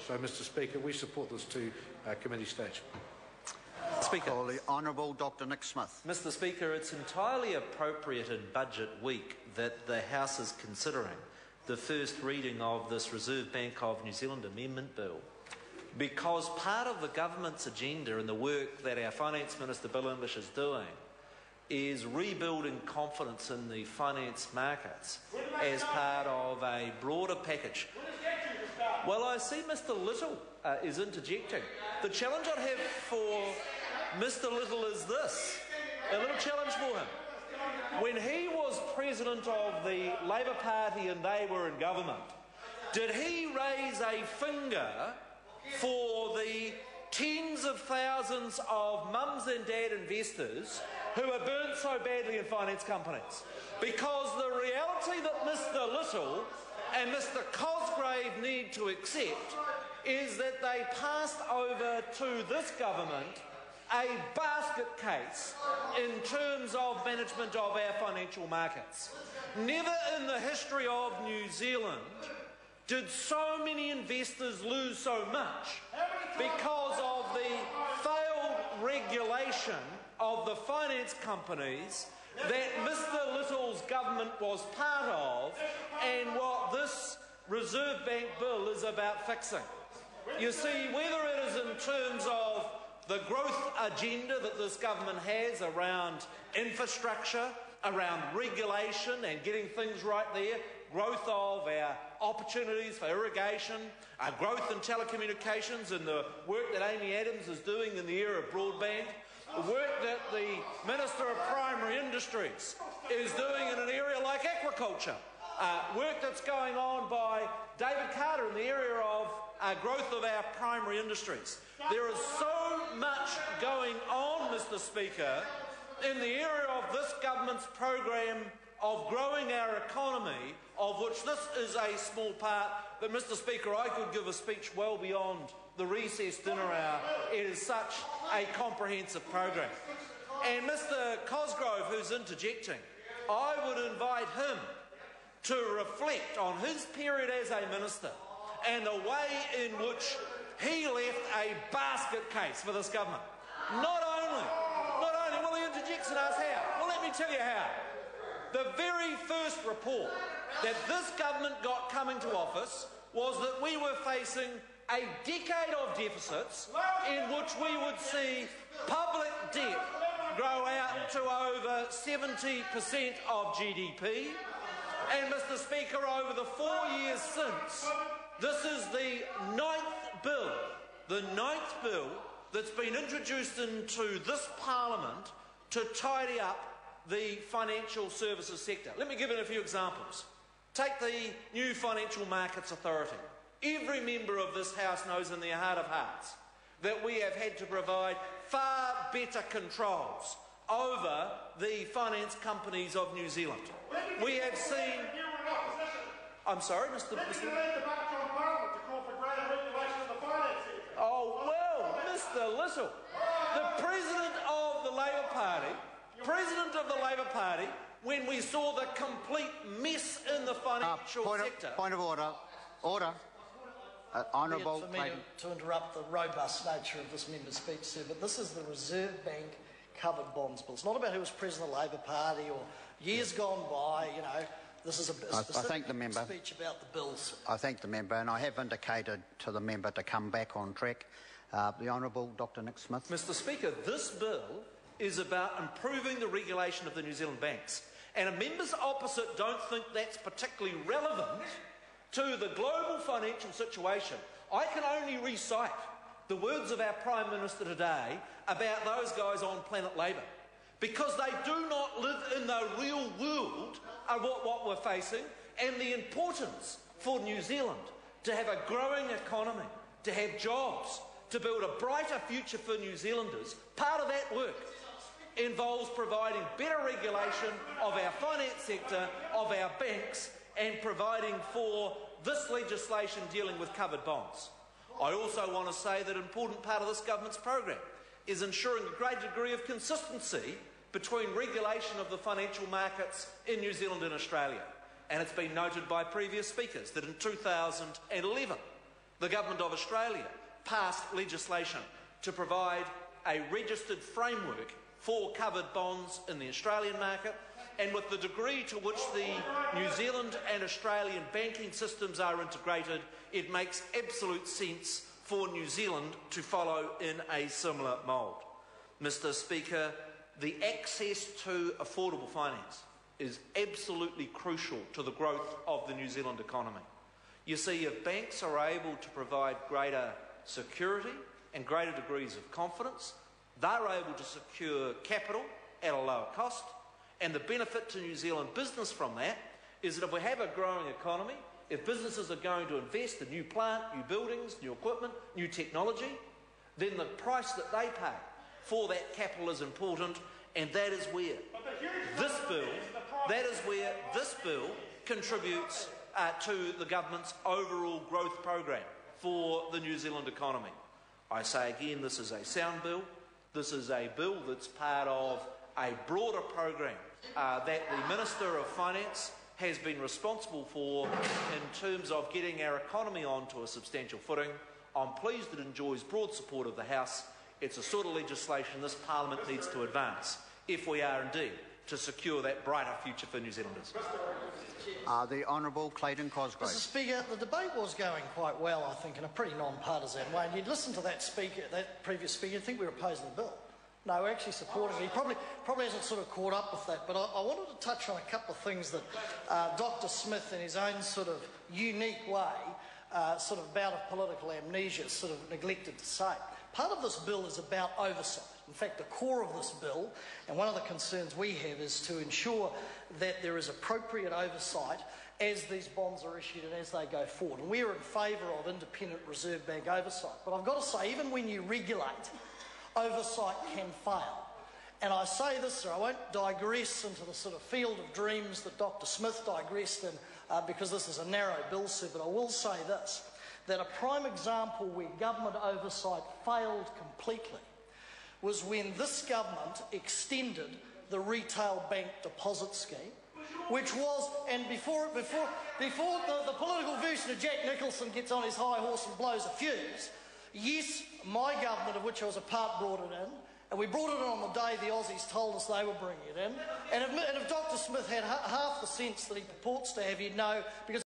So, Mr Speaker, we support this to committee stage. Speaker. The Honourable Dr Nick Smith. Mr Speaker, it's entirely appropriate in Budget Week that the House is considering the first reading of this Reserve Bank of New Zealand Amendment Bill, because part of the government's agenda and the work that our Finance Minister Bill English is doing is rebuilding confidence in the finance markets as part of a broader package. Well, I see Mr Little is interjecting. The challenge I'd have for Mr Little is this, a little challenge for him. When he was president of the Labour Party and they were in government, did he raise a finger for the tens of thousands of mums and dad investors who are burnt so badly in finance companies? Because the reality that Mr Little and Mr Cosgrave need to accept is that they passed over to this government a basket case in terms of management of our financial markets. Never in the history of New Zealand did so many investors lose so much because of the failed regulation of the finance companies that Mr Little's government was part of, and what this Reserve Bank bill is about fixing. You see, whether it is in terms of the growth agenda that this government has around infrastructure, around regulation and getting things right there, growth of our opportunities for irrigation, growth in telecommunications and the work that Amy Adams is doing in the area of broadband, the work that the Minister of Primary Industries is doing in an area like aquaculture, work that's going on by David Carter in the area of growth of our primary industries. There is so much going on, Mr Speaker, in the area of this government's program of growing our economy, of which this is a small part, that, Mr Speaker, I could give a speech well beyond the recess dinner hour. It is such a comprehensive program. And Mr Cosgrove, who's interjecting, I would invite him to reflect on his period as a minister and the way in which he left a basket case for this government. Not only, well, he interjects and asks how. Well, let me tell you how. The very first report that this government got coming to office was that we were facing a decade of deficits in which we would see public debt grow out to over 70% of GDP. And, Mr Speaker, over the 4 years since, this is the ninth bill that's been introduced into this Parliament to tidy up the financial services sector. Let me give you a few examples. Take the new Financial Markets Authority. Every member of this House knows in their heart of hearts that we have had to provide far better controls over the finance companies of New Zealand. We have seen... I'm sorry, Mr. Oh, well, Mr Little, the President of the Labour Party, when we saw the complete mess in the financial sector... Point of order. Order. Honourable... For me to interrupt the robust nature of this member's speech, sir, but this is the Reserve Bank covered bonds bill. It's not about who was president of the Labour Party or years gone by, you know. This is a specific speech about the bills. I thank the member, and I have indicated to the member to come back on track. The Honourable Dr Nick Smith. Mr Speaker, this bill is about improving the regulation of the New Zealand banks. And members opposite don't think that's particularly relevant to the global financial situation. I can only recite the words of our Prime Minister today about those guys on planet Labour, because they do not live in the real world of what we're facing, and the importance for New Zealand to have a growing economy, to have jobs, to build a brighter future for New Zealanders. Part of that work involves providing better regulation of our finance sector, of our banks, and providing for this legislation dealing with covered bonds. I also want to say that an important part of this government's program is ensuring a great degree of consistency between regulation of the financial markets in New Zealand and Australia. And it's been noted by previous speakers that in 2011, the Government of Australia passed legislation to provide a registered framework for covered bonds in the Australian market, and with the degree to which the New Zealand and Australian banking systems are integrated, it makes absolute sense for New Zealand to follow in a similar mould. Mr. Speaker, the access to affordable finance is absolutely crucial to the growth of the New Zealand economy. You see, if banks are able to provide greater security and greater degrees of confidence, they're able to secure capital at a lower cost, and the benefit to New Zealand business from that is that if we have a growing economy, if businesses are going to invest in new plant, new buildings, new equipment, new technology, then the price that they pay for that capital is important, and that is where this bill contributes to the government's overall growth program for the New Zealand economy. I say again, this is a sound bill. This is a bill that's part of a broader program that the Minister of Finance has been responsible for in terms of getting our economy onto a substantial footing. I'm pleased it enjoys broad support of the House. It's a sort of legislation this Parliament needs to advance if we are indeed to secure that brighter future for New Zealanders. The Honourable Clayton Cosgrave. Mr. Speaker, the debate was going quite well, I think, in a pretty non-partisan way. And you'd listen to that previous speaker, you'd think we were opposing the bill. No, we're actually supporting it. He probably hasn't sort of caught up with that. But I wanted to touch on a couple of things that Dr. Smith, in his own sort of unique way, sort of bout of political amnesia, sort of neglected to say. Part of this bill is about oversight. In fact, the core of this bill, and one of the concerns we have, is to ensure that there is appropriate oversight as these bonds are issued and as they go forward. And we're in favour of independent Reserve Bank oversight. But I've got to say, even when you regulate, oversight can fail. And I say this, sir, I won't digress into the sort of field of dreams that Dr. Smith digressed in because this is a narrow bill, sir, but I will say this, that a prime example where government oversight failed completely was when this government extended the retail bank deposit scheme, which was, and before the political version of Jack Nicholson gets on his high horse and blows a fuse, yes, my government, of which I was a part, brought it in, and we brought it in on the day the Aussies told us they were bringing it in, and if Dr. Smith had half the sense that he purports to have, he'd know, because